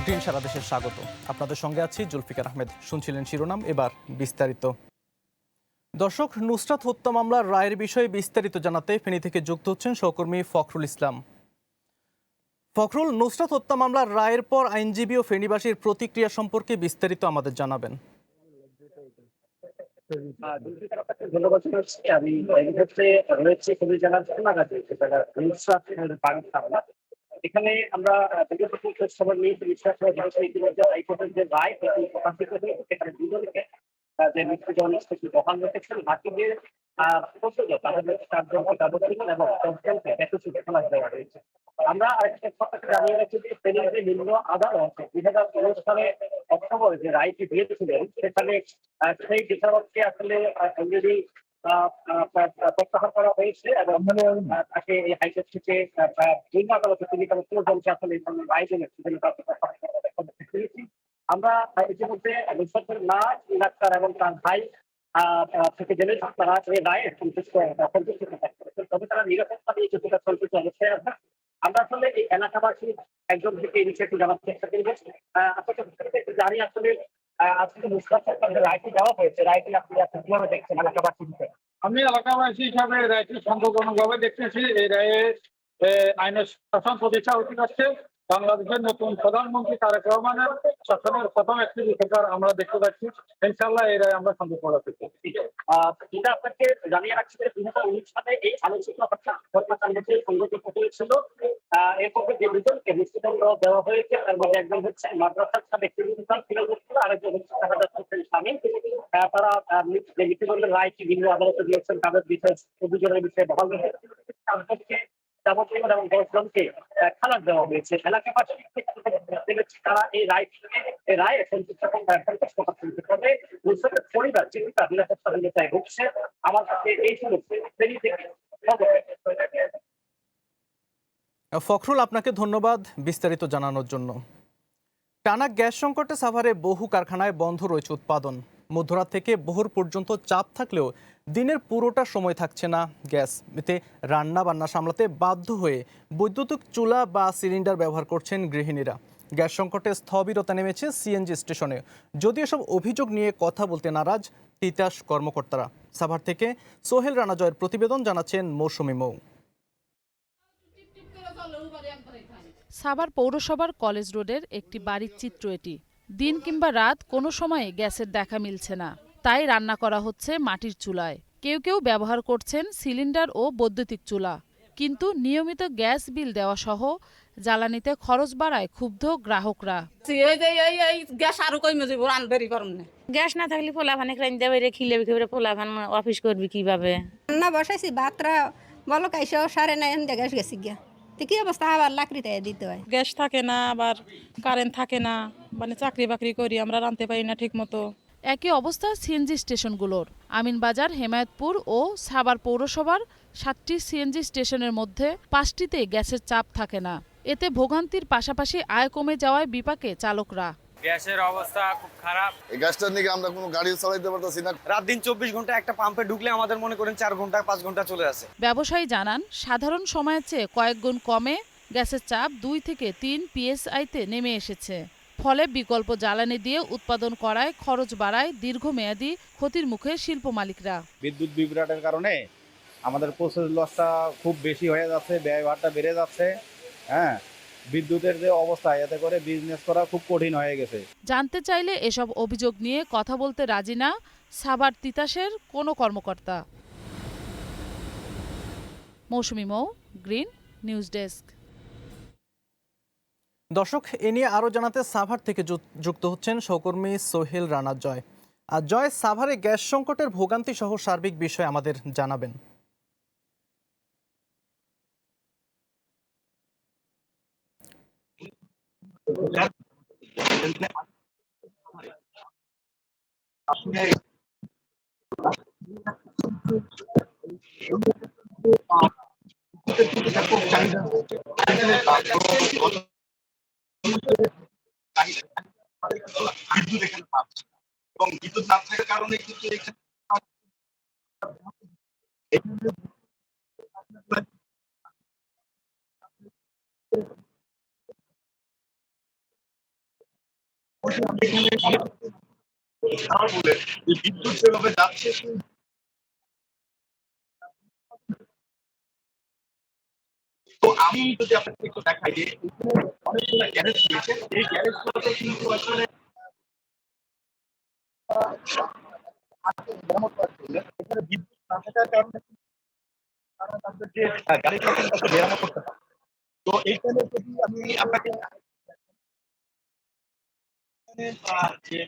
Green সারা দেশের স্বাগত। আপনাদের সঙ্গে আছি জুলফিকার আহমেদ। শুনছিলেন শিরোনাম, এবার বিস্তারিত। দর্শক, নুসরাত হত্যা মামলার রায়ের বিষয়ে বিস্তারিত জানাতে ফেনী থেকে যুক্ত হচ্ছেন সহকর্মী ফখরুল ইসলাম। ফখরুল, নুসরাত হত্যা মামলার রায়ের পর আইনজীবী ও ফেনীবাসীর প্রতিক্রিয়া সম্পর্কে বিস্তারিত আমাদের জানাবেন। ধন্যবাদ জানাচ্ছি। আমি এই মুহূর্তে রয়েছে খুবই জেলার সোনাগাজী, যেটা নুসরাতের বাড়ি থানা। এখানে আমরা বিগত কিছু সময় নিয়ে ইতিমধ্যে হাইকোর্টের যে রায় এটি প্রকাশিত হয়েছে, সেখানে দুজনকে যে মৃত্যুদণ্ড সেটি বহাল রেখেছেন। বাকিদের তাদের 4 জনকে যাবজ্জীবন এবং 10 জনকে একত্রিত খালাস দেওয়া হয়েছে। আমরা আরেকটা কথাকে জানিয়ে রাখছি যে ফেনীর যে নিম্ন আদালত 2019 সালে অক্টোবরে যে রায়টি দিয়েছিলেন, সেখানে সেই বিচারককে আসলে অলরেডি প্রত্যাহার করা হয়েছে এবং তাকে এই হাইকোর্ট থেকে নিম্ন আদালতে তিনি তার 16 জনকে আসলে এই ধরনের রায় দিলেন, সেজন্য তাকে প্রত্যাহার করা দেখতে পেরেছি। আমরা ইতিমধ্যে নুসরাতের মা, ডাক্তার এবং তার ভাই থেকে জেনে তারা এই রায়ে সন্তুষ্ট থাকতেন। তবে তারা নিরাপত্তা নিয়ে কিছুটা সন্তুষ্ট অবস্থায় আছে। আমরা আসলে এই এলাকাবাসীর একজন থেকে এই বিষয়টি জানার চেষ্টা করব। আপনাকে একটু জানি আসলে আজকে নুসরাত সরকারের রায়টি দেওয়া হয়েছে, রায়টি আপনি কিভাবে দেখছেন এলাকাবাসী হিসেবে? আমি এলাকাবাসী হিসাবে রায়টি সন্তোষজনকভাবে দেখতেছি। এই রায়ে আইনের শাসন প্রতিষ্ঠা হতে যাচ্ছে। বাংলাদেশের নতুন প্রধানমন্ত্রী তারেক রহমানের শাসনের প্রথম একটি উপকার আমরা দেখতে পাচ্ছি। ইনশাআল্লাহ এই রায় আমরা সন্তোষ প্রকাশ করছি। যেটা আপনাকে জানিয়ে রাখছি যে 2019 সালে এই আলোচিত হত্যাকাণ্ডটি সংঘটিত হয়েছিল। এরপরে যে দুজনকে মৃত্যুদণ্ড দেওয়া হয়েছে, তার মধ্যে একজন হচ্ছে মাদ্রাসার সাবেক প্রিন্সিপাল ফিরোজ, আরেকজন হচ্ছে শাহাদাত হোসেন শামীম। তারা যে মৃত্যুদণ্ডের রায়টি ভিন্ন আদালতে দিয়েছেন, তাদের বিষয়ে অভিযোগের বিষয়ে বহাল রেখেছে। যাবজ্জীবন এবং 10 জনকে খালাস দেওয়া হয়েছে। এলাকাবাসী তারা এই রায়ে সন্তুষ্ট প্রকাশ করেছে। তবে নুসরাতের পরিবার চিন্তা নিরাপত্তাহীনতায় ভুগছে। আমার কাছে এই ছিল ফেনী থেকে খবর। ফখরুল, আপনাকে ধন্যবাদ বিস্তারিত জানানোর জন্য। টানা গ্যাস সংকটে সাভারে বহু কারখানায় বন্ধ রয়েছে উৎপাদন। মধ্যরাত থেকে ভোর পর্যন্ত চাপ থাকলেও দিনের পুরোটা সময় থাকছে না গ্যাস। এতে রান্না বান্না সামলাতে বাধ্য হয়ে বৈদ্যুতিক চুলা বা সিলিন্ডার ব্যবহার করছেন গৃহিণীরা। গ্যাস সংকটে স্থবিরতা নেমেছে সিএনজি স্টেশনে। যদিও সব অভিযোগ নিয়ে কথা বলতে নারাজ তিতাস কর্মকর্তারা। সাভার থেকে সোহেল রানা জয়ের প্রতিবেদন, জানাচ্ছেন মৌসুমী মৌ। সাভার পৌরসভার কলেজ রোডের একটি বাড়ির চিত্র এটি। দিন কিংবা রাত কোনো সময়ে গ্যাসের দেখা মিলছে না, তাই রান্না করা হচ্ছে মাটির চুলায়। কেউ কেউ ব্যবহার করছেন সিলিন্ডার ও বৈদ্যুতিক চুলা। কিন্তু নিয়মিত গ্যাস বিল দেওয়া সহ জ্বালানিতে খরচ বাড়ায় ক্ষুব্ধ গ্রাহকরা। গ্যাস না থাকলে পোলাভানে রান্ধতে বাইরে খিলে বিখে পোলাভান অফিস করবি কিভাবে? রান্না বসাইছি, ভাতরা বলো কাইসা 9:30 গ্যাস গেছি গিয়া। তো কি অবস্থা, আবার লাকড়িতে দিতে হয়। গ্যাস থাকে না, আবার কারেন্ট থাকে না, মানে চাকরি বাকরি করি আমরা, রাঁধতে পারি না ঠিক মতো। একই অবস্থা সিএনজি স্টেশনগুলোর। আমিনবাজার, হেমায়েতপুর ও সাভার পৌরসভার 7টি সিএনজি স্টেশনের মধ্যে 5টিতে গ্যাসের চাপ থাকে না। এতে ভোগান্তির পাশাপাশি আয় কমে যাওয়ায় বিপাকে চালকরা। গ্যাসের অবস্থা খুব খারাপ। এই গ্যাসটার নিয়ে আমরা কোনো গাড়ি চালাইতে পারতেছি না। রাত দিন 24 ঘন্টা একটা পাম্পে ঢুকলে আমাদের মনে করেন 4 ঘন্টা 5 ঘন্টা চলে আসে। ব্যবসায়ী জানান, সাধারণ সময়ের চেয়ে কয়েক গুণ কমে গ্যাসের চাপ 2 থেকে 3 পিএসআইতে নেমে এসেছে। ফলে বিকল্প জ্বালানি দিয়ে উৎপাদন করায় খরচ বাড়ায় দীর্ঘমেয়াদী ক্ষতির মুখে শিল্প মালিকরা। বিদ্যুৎ বিভ্রাটের কারণে আমাদের প্রসেস লসটা খুব বেশি হয়ে যাচ্ছে, ব্যয়ভারটা বেড়ে যাচ্ছে। হ্যাঁ, বিদ্যুতের যে অবস্থা, এতে করে বিজনেস করা খুব কঠিন হয়ে গেছে। জানতে চাইলে এসব অভিযোগ নিয়ে কথা বলতে রাজি না সাভার তিতাসের কোনো কর্মকর্তা। মৌসুমী মৌ, গ্রিন নিউজ ডেস্ক। দর্শক, এ নিয়ে আরও জানাতে সাভার থেকে যুক্ত হচ্ছেন সহকর্মী সোহেল রানা জয়। আর জয়, সাভারে গ্যাস সংকটের ভোগান্তি সহ সার্বিক বিষয় আমাদের জানাবেন। বিদ্যুৎ এখানে পাচ্ছে এবং বিদ্যুৎ না থাকার কারণে কিন্তু এখানে বলে যে বিদ্যুৎ যেভাবে যাচ্ছে, তো আমি যদি আপনাকে একটু দেখাই যে এখানে অনেকগুলো গ্যারেজ রয়েছে, এই গ্যারেজ গুলোতে কিন্তু আসলে মেরামত করার জন্য এখানে বিদ্যুৎ না থাকার কারণে তারা তাদের যে গাড়িগুলো কিন্তু তাদের মেরামত করতে পারে। তো এইখানে যদি আমি আপনাকে এখানে, যে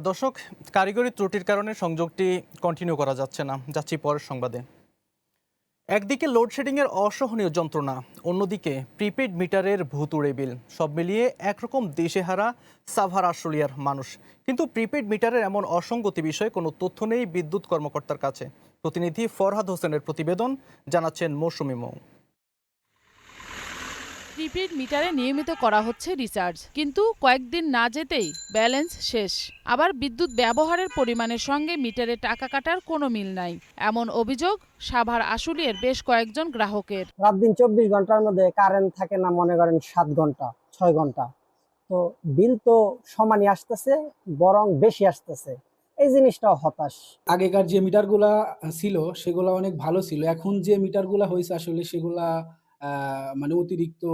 দর্শক, কারিগরি ত্রুটির কারণে সংযোগটি কন্টিনিউ করা যাচ্ছে না। যাচ্ছি পরের সংবাদে। একদিকে লোডশেডিংয়ের অসহনীয় যন্ত্রণা, অন্যদিকে প্রিপেড মিটারের ভুতুড়ে বিল, সব মিলিয়ে একরকম দিশেহারা সাভার আশুলিয়ার মানুষ। কিন্তু প্রিপেড মিটারের এমন অসঙ্গতি বিষয়ে কোনো তথ্য নেই বিদ্যুৎ কর্মকর্তার কাছে। প্রতিনিধি ফরহাদ হোসেনের প্রতিবেদন, জানাচ্ছেন মৌসুমী মৌ। প্রিপেড মিটারে নিয়মিত করা হচ্ছে রিচার্জ, কিন্তু কয়েকদিন না যেতেই ব্যালেন্স শেষ। আবার বিদ্যুৎ ব্যবহারের পরিমাণের সঙ্গে মিটারে টাকা কাটার কোনো মিল নাই, এমন অভিযোগ সাভার আশুলিয়ার বেশ কয়েকজন গ্রাহকের। রাত দিন 24 ঘন্টার মধ্যে কারেন্ট থাকে না, মনে করেন 7 ঘন্টা 6 ঘন্টা, তো বিল তো সমানই আসতেছে, বরং বেশি আসতেছে। এই জিনিসটাও হতাশ। আগেকার যে মিটারগুলা ছিল সেগুলা অনেক ভালো ছিল, এখন যে মিটারগুলা হয়েছে আসলে সেগুলা মানে অতিরিক্ত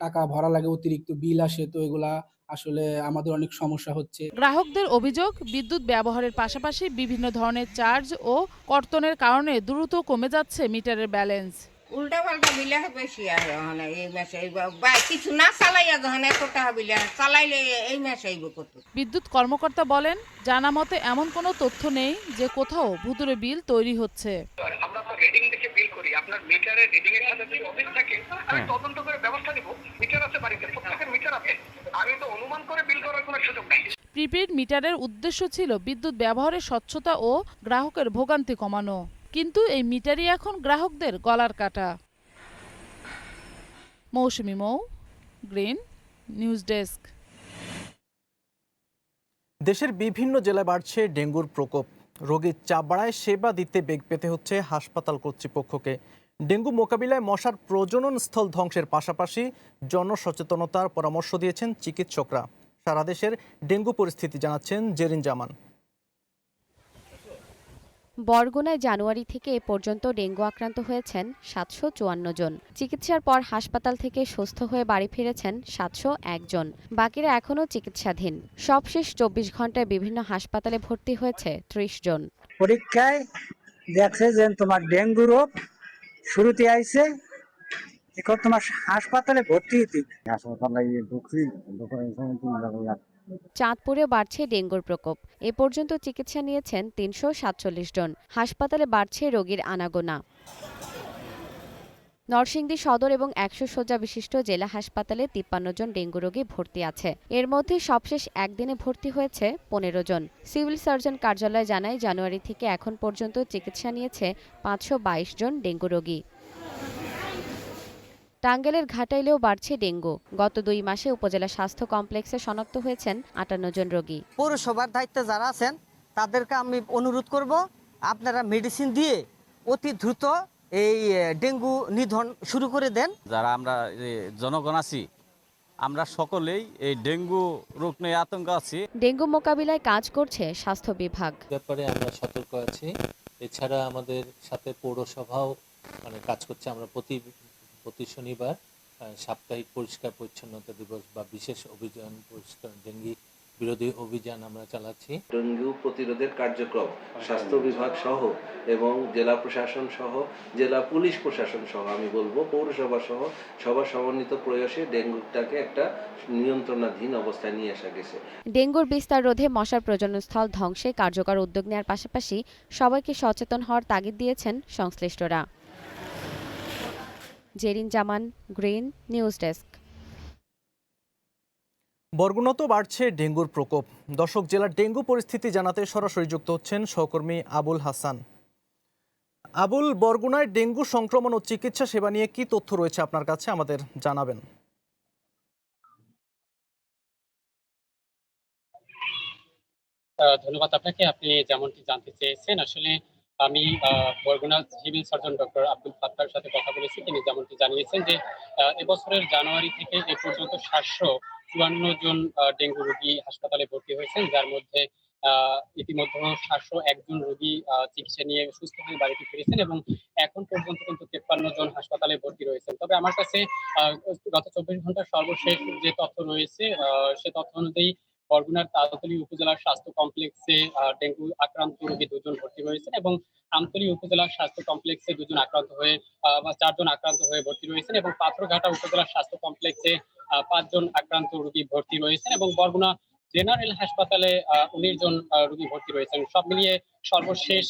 টাকা ভরা লাগে, অতিরিক্ত বিল আসে, তো এগুলা আসলে আমাদের অনেক সমস্যা হচ্ছে। গ্রাহকদের অভিযোগ, বিদ্যুৎ ব্যবহারের পাশাপাশি বিভিন্ন ধরনের চার্জ ও কর্তনের কারণে দ্রুত কমে যাচ্ছে মিটারের ব্যালেন্স। উল্টা পাল্টা বিলে বেশি আহে ওখানে এই মাসে কিছু না চালাইয়া যখন এত টাকা বিলে চালাইলে এই মাসে আইব কত। বিদ্যুৎ কর্মকর্তা বলেন, জানা মতে এমন কোনো তথ্য নেই যে কোথাও ভুতুড়ে বিল তৈরি হচ্ছে। আমরা তো রিডিং দেখে বিল করি, আপনার মিটারের রিডিং এর সাথে যদি অফিস থাকে আমি তদন্ত করে ব্যবস্থা নিব। মিটার আছে বাড়িতে, প্রত্যেকের মিটার আছে, আমি তো অনুমান করে বিল করার কোনো সুযোগ নাই। প্রিপেড মিটারের উদ্দেশ্য ছিল বিদ্যুৎ ব্যবহারের স্বচ্ছতা ও গ্রাহকের ভোগান্তি কমানো, কিন্তু এই মিটারই এখন গ্রাহকদের গলার কাটা। মৌসুমী মৌ, গ্রিন নিউজ ডেস্ক। দেশের বিভিন্ন জেলায় বাড়ছে ডেঙ্গুর প্রকোপ। রোগীর চাপ বাড়ায় সেবা দিতে বেগ পেতে হচ্ছে হাসপাতাল কর্তৃপক্ষকে। ডেঙ্গু মোকাবিলায় মশার প্রজনন স্থল ধ্বংসের পাশাপাশি জনসচেতনতার পরামর্শ দিয়েছেন চিকিৎসকরা। সারা দেশের ডেঙ্গু পরিস্থিতি জানাচ্ছেন জেরিন জামান। বরগুনায় জানুয়ারি থেকে এ পর্যন্ত ডেঙ্গু আক্রান্ত হয়েছেন 754 জন। চিকিৎসার পর হাসপাতাল থেকে সুস্থ হয়ে বাড়ি ফিরেছেন 701 জন। বাকিরা এখনও চিকিৎসাধীন। সবশেষ 24 ঘন্টায় বিভিন্ন হাসপাতালে ভর্তি হয়েছে 30 জন। পরীক্ষায় দেখছে যে তোমার ডেঙ্গু রোগ শুরুতে আইছে, এখন তোমার হাসপাতালে ভর্তি হতে। চাঁদপুরেও বাড়ছে ডেঙ্গুর প্রকোপ। এ পর্যন্ত চিকিৎসা নিয়েছেন 347 জন। হাসপাতালে বাড়ছে রোগীর আনাগোনা। নরসিংদী সদর এবং 100 শয্যা বিশিষ্ট জেলা হাসপাতালে 53 জন ডেঙ্গু রোগী ভর্তি আছে। এর মধ্যে সবশেষ একদিনে ভর্তি হয়েছে 15 জন। সিভিল সার্জন কার্যালয় জানায়, জানুয়ারি থেকে এখন পর্যন্ত চিকিৎসা নিয়েছে 522 জন ডেঙ্গু রোগী। টাঙ্গাইলের ঘাটাইলেও বাড়ছে ডেঙ্গু। গত 2 মাসে উপজেলা স্বাস্থ্য কমপ্লেক্সে শনাক্ত হয়েছেন 58 জন রোগী। পৌরসভার দায়িত্বে যারা আছেন তাদেরকে আমি অনুরোধ করব, আপনারা মেডিসিন দিয়ে অতি দ্রুত এই ডেঙ্গু নিধন শুরু করে দেন। যারা আমরা জনগণ আছি, আমরা সকলেই এই ডেঙ্গু রোগ নিয়ে আতঙ্ক আছি। ডেঙ্গু মোকাবিলায় কাজ করছে স্বাস্থ্য বিভাগ। ব্যাপারে আমরা সতর্ক আছি। এছাড়া আমাদের সাথে পৌরসভাও কাজ করছে। আমরা প্রতি শনিবার সাপ্তাহিক পরিষ্কার পরিচ্ছন্নতা দিবস বা বিশেষ অভিযান, পরিষ্কার ডেঙ্গি বিরোধী অভিযান আমরা চালাচ্ছি। ডেঙ্গু প্রতিরোধের কার্যক্রম স্বাস্থ্য বিভাগ সহ এবং জেলা প্রশাসন সহ, জেলা পুলিশ প্রশাসন সহ, আমি বলবো পৌরসভা সহ সবার সমন্বিত প্রয়াসে ডেঙ্গুটাকে একটা নিয়ন্ত্রণাধীন অবস্থায় নিয়ে আসা গেছে। ডেঙ্গুর বিস্তার রোধে মশার প্রজননস্থল ধ্বংসে কার্যকর উদ্যোগ নেওয়ার পাশাপাশি সবাইকে সচেতন হওয়ার তাগিদ দিয়েছেন সংশ্লিষ্টরা। জেরিন জামান, গ্রিন নিউজ ডেস্ক। বরগুনাতেও বাড়ছে ডেঙ্গুর প্রকোপ। দর্শক, জেলার ডেঙ্গু পরিস্থিতি জানাতে সরাসরি যুক্ত হচ্ছেন সহকর্মী আবুল হাসান। আবুল, বরগুনায় ডেঙ্গু সংক্রমণ ও চিকিৎসা সেবা নিয়ে কি তথ্য রয়েছে আপনার কাছে, আমাদের জানাবেন। ধন্যবাদ আপনাকে। আপনি যেমনটি জানতে চেয়েছেন, আসলে আমি Barguna civil surgeon doctor Abdul Fattar সাথে কথা বলেছি। তিনি যেমনটি জানিয়েছেন যে এবছরের জানুয়ারি থেকে এ পর্যন্ত ৭৫৪ জন ডেঙ্গু রোগী হাসপাতালে ভর্তি হয়েছেন, যার মধ্যে ইতিমধ্যে ৭০১ জন রোগী চিকিৎসা নিয়ে সুস্থ হয়ে বাড়িতে ফিরেছেন এবং এখন পর্যন্ত কিন্তু ৫৩ জন হাসপাতালে ভর্তি রয়েছেন। তবে আমার কাছে গত ২৪ ঘন্টার সর্বশেষ যে তথ্য রয়েছে সে তথ্য অনুযায়ী বরগুনার তালতলী উপজেলার স্বাস্থ্য কমপ্লেক্সে ডেঙ্গু আক্রান্ত রোগী ২ জন ভর্তি হয়েছেন এবং আমতলী উপজেলার স্বাস্থ্য কমপ্লেক্সে ২ জন আক্রান্ত হয়ে ৪ জন আক্রান্ত হয়ে ভর্তি রয়েছেন এবং পাথরঘাটা উপজেলার স্বাস্থ্য কমপ্লেক্সে ৫ জন আক্রান্ত রোগী ভর্তি রয়েছেন এবং বরগুনা জেনারেল হাসপাতালে ১৯ জন রোগী ভর্তি রয়েছেন। সব মিলিয়ে সর্বশেষ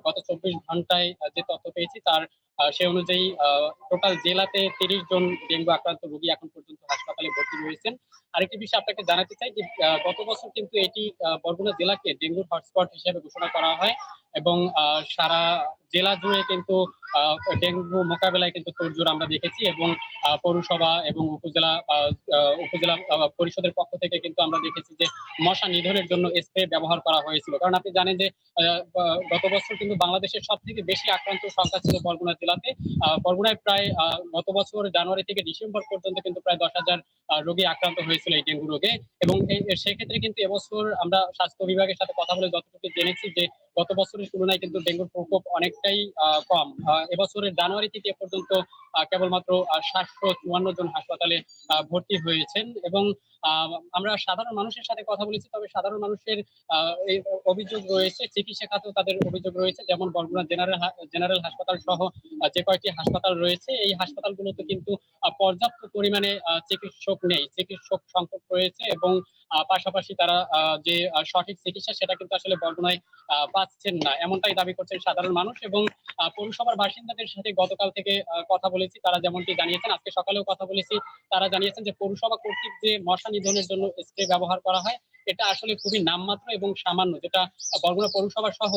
গত ২৪ ঘন্টায় যে তথ্য পেয়েছি তার সে অনুযায়ী টোটাল জেলাতে ৩০ জন ডেঙ্গু আক্রান্ত রোগী এখন পর্যন্ত হাসপাতালে ভর্তি রয়েছেন। আরেকটি বিষয় আপনাকে জানাতে চাই যে গত বছর কিন্তু এটি বরগুনা জেলাকে ডেঙ্গুর হটস্পট হিসেবে ঘোষণা করা হয় এবং সারা জেলা জুড়ে কিন্তু ডেঙ্গু মোকাবেলায় কিন্তু তোড়জোড় আমরা দেখেছি এবং পৌরসভা এবং উপজেলা পরিষদের পক্ষ থেকে কিন্তু আমরা দেখেছি যে মশা নিধনের জন্য স্প্রে ব্যবহার করা হয়েছিল। কারণ আপনি জানেন যে গত বছর কিন্তু বাংলাদেশের সব থেকে বেশি আক্রান্ত সংখ্যা ছিল বরগুনা জেলাতে। বরগুনায় প্রায় গত বছর জানুয়ারি থেকে ডিসেম্বর পর্যন্ত কিন্তু প্রায় ১০,০০০ রোগী আক্রান্ত হয়েছিল এই ডেঙ্গু রোগে এবং সেক্ষেত্রে কিন্তু এবছর আমরা স্বাস্থ্য বিভাগের সাথে কথা বলে যতটুকু জেনেছি যে গত বছরের তুলনায় কিন্তু ডেঙ্গুর প্রকোপ অনেকটাই কম। এবছরের জানুয়ারি থেকে এ পর্যন্ত কেবলমাত্র ৭৫৪ জন হাসপাতালে ভর্তি হয়েছেন এবং আমরা সাধারণ মানুষের সাথে কথা বলেছি। তবে সাধারণ মানুষের এই অভিযোগ রয়েছে, চিকিৎসা খাতেও তাদের অভিযোগ রয়েছে। যেমন বরগুনা জেনারেল হাসপাতাল সহ যে কয়েকটি হাসপাতাল রয়েছে এই হাসপাতালগুলোতে কিন্তু পর্যাপ্ত পরিমাণে চিকিৎসক নেই, চিকিৎসক সংকট রয়েছে এবং পাশাপাশি তারা যে সঠিক চিকিৎসা সেটা কিন্তু আসলে বরগুনায় পাচ্ছেন না, এমনটাই দাবি করছেন সাধারণ মানুষ। এবং পৌরসভার বাসিন্দাদের সাথে গতকাল থেকে কথা বলেছি, তারা যেমনটি জানিয়েছেন, আজকে সকালেও কথা বলেছি, তারা জানিয়েছেন যে পৌরসভা কর্তৃক যে মশা নিধনের জন্য স্প্রে ব্যবহার করা হয় এটা আসলে খুবই নামমাত্র এবং সামান্য, যেটা বরগুনা পৌরসভা সহ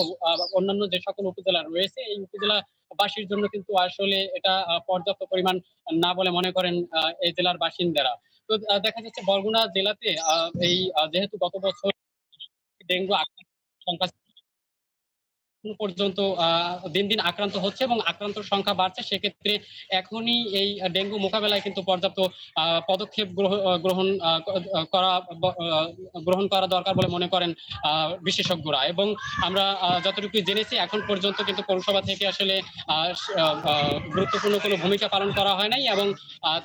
অন্যান্য যে সকল উপজেলা রয়েছে এই উপজেলাবাসীর জন্য কিন্তু আসলে এটা পর্যাপ্ত পরিমাণ না বলে মনে করেন এই জেলার বাসিন্দারা। তো দেখা যাচ্ছে বরগুনা জেলাতে এই যেহেতু গত বছর ডেঙ্গু সংখ্যা পর্যন্ত দিন দিন আক্রান্ত হচ্ছে এবং আক্রান্ত সংখ্যা বাড়ছে, সেক্ষেত্রে এখনই এই ডেঙ্গু মোকাবেলায় কিন্তু পর্যাপ্ত পদক্ষেপ গ্রহণ করা দরকার বলে মনে করেন বিশেষজ্ঞরা। এবং আমরা যতটুকু জেনেছি এখন পর্যন্ত কিন্তু পৌরসভা থেকে আসলে গুরুত্বপূর্ণ কোনো ভূমিকা পালন করা হয় নাই এবং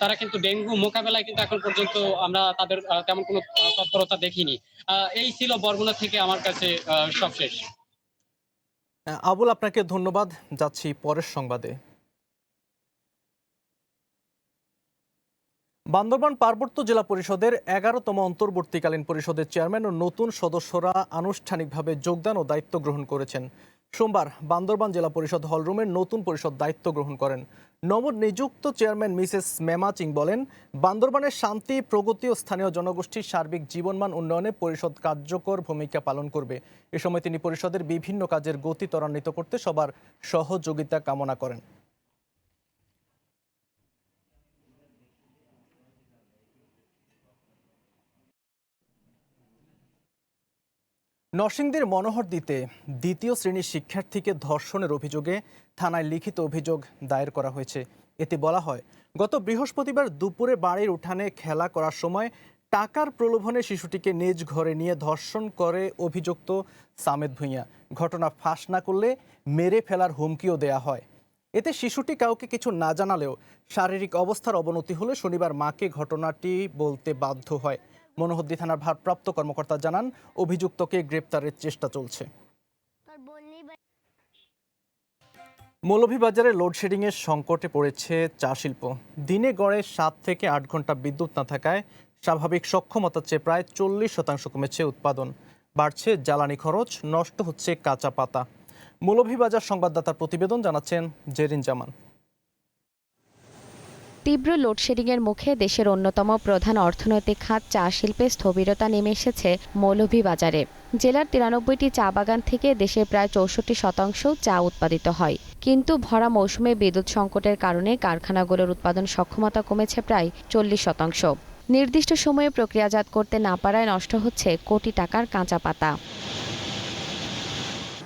তারা কিন্তু ডেঙ্গু মোকাবেলায় কিন্তু এখন পর্যন্ত আমরা তাদের তেমন কোনো তৎপরতা দেখিনি। এই ছিল বরগুনা থেকে আমার কাছে সবশেষ। আবুল, আপনাকে ধন্যবাদ। যাচ্ছি পরের সংবাদে। বান্দরবান পার্বত্য জেলা পরিষদের ১১তম অন্তর্বর্তীকালীন পরিষদের চেয়ারম্যান ও নতুন সদস্যরা আনুষ্ঠানিকভাবে যোগদান ও দায়িত্ব গ্রহণ করেছেন। সোমবার বান্দরবান জেলা পরিষদ হলরুমের নতুন পরিষদ দায়িত্ব গ্রহণ করেন। নবনিযুক্ত চেয়ারম্যান মিসেস মেমা চিং বলেন, বান্দরবানের শান্তি, প্রগতি ও স্থানীয় জনগোষ্ঠীর সার্বিক জীবনমান উন্নয়নে পরিষদ কার্যকর ভূমিকা পালন করবে। এ সময় তিনি পরিষদের বিভিন্ন কাজের গতি ত্বরান্বিত করতে সবার সহযোগিতা কামনা করেন। নরসিংদীর মনোহরদীতে দ্বিতীয় শ্রেণীর শিক্ষার্থীকে ধর্ষণের অভিযোগে থানায় লিখিত অভিযোগ দায়ের করা হয়েছে। এতে বলা হয়, গত বৃহস্পতিবার দুপুরে বাড়ির উঠানে খেলা করার সময় টাকার প্রলোভনে শিশুটিকে নিজ ঘরে নিয়ে ধর্ষণ করে অভিযুক্ত সামেদ ভূঁইয়া। ঘটনা ফাঁস না করলে মেরে ফেলার হুমকিও দেয়া হয়। এতে শিশুটি কাউকে কিছু না জানালেও শারীরিক অবস্থার অবনতি হলে শনিবার মাকে ঘটনাটি বলতে বাধ্য হয়। মনোহরদী থানার ভারপ্রাপ্ত কর্মকর্তা জানান, অভিযুক্তকে গ্রেপ্তারের চেষ্টা চলছে। মৌলভীবাজারে লোডশেডিংয়ের সংকটে পড়েছে চা শিল্প। দিনে গড়ে ৭ থেকে ৮ ঘন্টা বিদ্যুৎ না থাকায় স্বাভাবিক সক্ষমতার চেয়ে প্রায় ৪০% কমেছে উৎপাদন। বাড়ছে জ্বালানি খরচ, নষ্ট হচ্ছে কাঁচা পাতা। মৌলভীবাজার সংবাদদাতার প্রতিবেদন, জানাচ্ছেন জেরিন জামান। তীব্র লোডশেডিংয়ের মুখে দেশের অন্যতম প্রধান অর্থনৈতিক খাত চা শিল্পে স্থবিরতা নেমে এসেছে মৌলভীবাজারে। জেলার ৯৩টি চা বাগান থেকে দেশের প্রায় ৬৪% চা উৎপাদিত হয়। কিন্তু ভরা মৌসুমে বিদ্যুৎ সংকটের কারণে কারখানাগুলোর উৎপাদন সক্ষমতা কমেছে প্রায় ৪০%। নির্দিষ্ট সময়ে প্রক্রিয়াজাত করতে না পারায় নষ্ট হচ্ছে কোটি টাকার কাঁচা পাতা।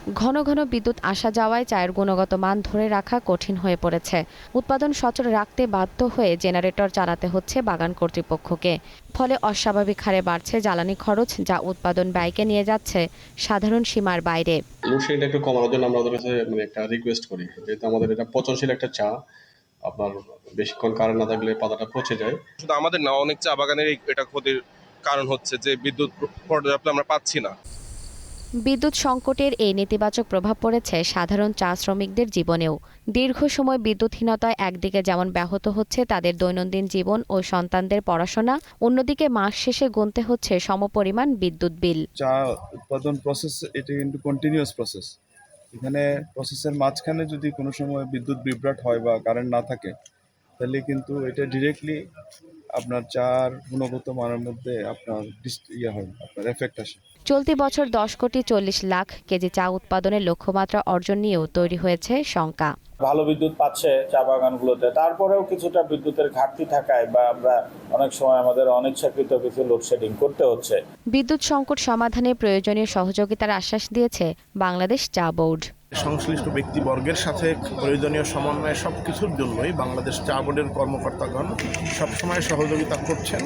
ঘন ঘন বিদ্যুৎ আসা যাওয়ায় চায়ের গুণগত মান ধরে রাখা কঠিন হয়ে পড়েছে। উৎপাদন সচল রাখতে বাধ্য হয়ে জেনারেটর চালাতে হচ্ছে বাগান কর্তৃপক্ষকে। ফলে অস্বাভাবিক হারে বাড়ছে জ্বালানি খরচ, যা উৎপাদন ব্যয়কে নিয়ে যাচ্ছে সাধারণ সীমার বাইরে। লোডশেডিংটা একটু কমানোর জন্য আমরা ওদের কাছে একটা রিকোয়েস্ট করি, যেহেতু আমাদের এটা পচনশীল একটা চা, আপনার বেশিক্ষণ কারেন্ট না থাকলে পাতাটা পচে যায়। শুধু আমাদের না, অনেক চা বাগানের এটা ক্ষতির কারণ হচ্ছে যে বিদ্যুৎ পর্যাপ্ত আমরা পাচ্ছি না। বিদ্যুৎ সংকটের এই নেতিবাচক প্রভাব পড়েছে সাধারণ চা শ্রমিকদের জীবনেও। দীর্ঘ সময় বিদ্যুৎহীনতায় একদিকে যেমন ব্যাহত হচ্ছে তাদের দৈনন্দিন জীবন ও সন্তানদের পড়াশোনা, অন্যদিকে মাস শেষে গুনতে হচ্ছে সমপরিমাণ বিদ্যুৎ বিল। চা উৎপাদন প্রসেস এটা কিন্তু কন্টিনিউয়াস প্রসেস। এখানে প্রসেসের মাঝখানে যদি কোনো সময় বিদ্যুৎ বিভ্রাট হয় বা কারেন্ট না থাকে, তাহলে কিন্তু এটা ডিরেক্টলি আপনার চার গুণগত মানের মধ্যে আপনার আপনার এফেক্ট আসে। চলতি বছর 10,40,00,000 কেজি চা উৎপাদনের লক্ষ্যমাত্রা অর্জন নিয়েও তৈরি হয়েছে শঙ্কা। ভালো বিদ্যুৎ পাচ্ছে চা বাগানগুলোতে, তারপরেও কিছুটা বিদ্যুতের ঘাটতি থাকায় বা আমরা অনেক সময় আমাদের অনিচ্ছাকৃত কিছু লোডশেডিং করতে হচ্ছে। বিদ্যুৎ সংকট সমাধানে প্রয়োজনীয় সহযোগিতার আশ্বাস দিয়েছে বাংলাদেশ চা বোর্ড। সংশ্লিষ্ট ব্যক্তিবর্গের সাথে প্রয়োজনীয় সমন্বয় সবকিছুর জন্যই বাংলাদেশ চা বোর্ডের কর্মকর্তাগণ সবসময় সহযোগিতা করছেন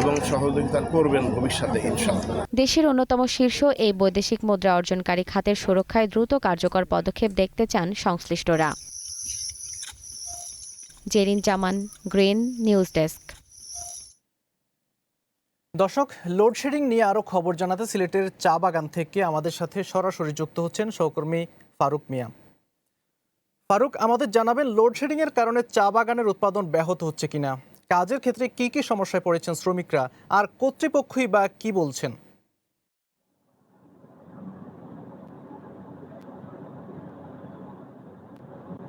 এবং সহযোগিতা করবেন ভবিষ্যতে ইনশাআল্লাহ। দেশের অন্যতম শীর্ষ এই বৈদেশিক মুদ্রা অর্জনকারী খাতের সুরক্ষায় দ্রুত কার্যকর পদক্ষেপ দেখতে চান সংশ্লিষ্টরা। জেরিন জামান, গ্রিন নিউজ ডেস্ক। দর্শক, লোডশেডিং নিয়ে আরও খবর জানাতে সিলেটের চা বাগান থেকে আমাদের সাথে সরাসরি যুক্ত হচ্ছেন সহকর্মী ফারুক মিয়া। ফারুক, আমাদের জানাবেন লোডশেডিং এর কারণে চা বাগানের উৎপাদন ব্যাহত হচ্ছে কিনা, কাজের ক্ষেত্রে কি কি সমস্যায় পড়েছেন শ্রমিকরা, আর কর্তৃপক্ষই বা কি বলছেন?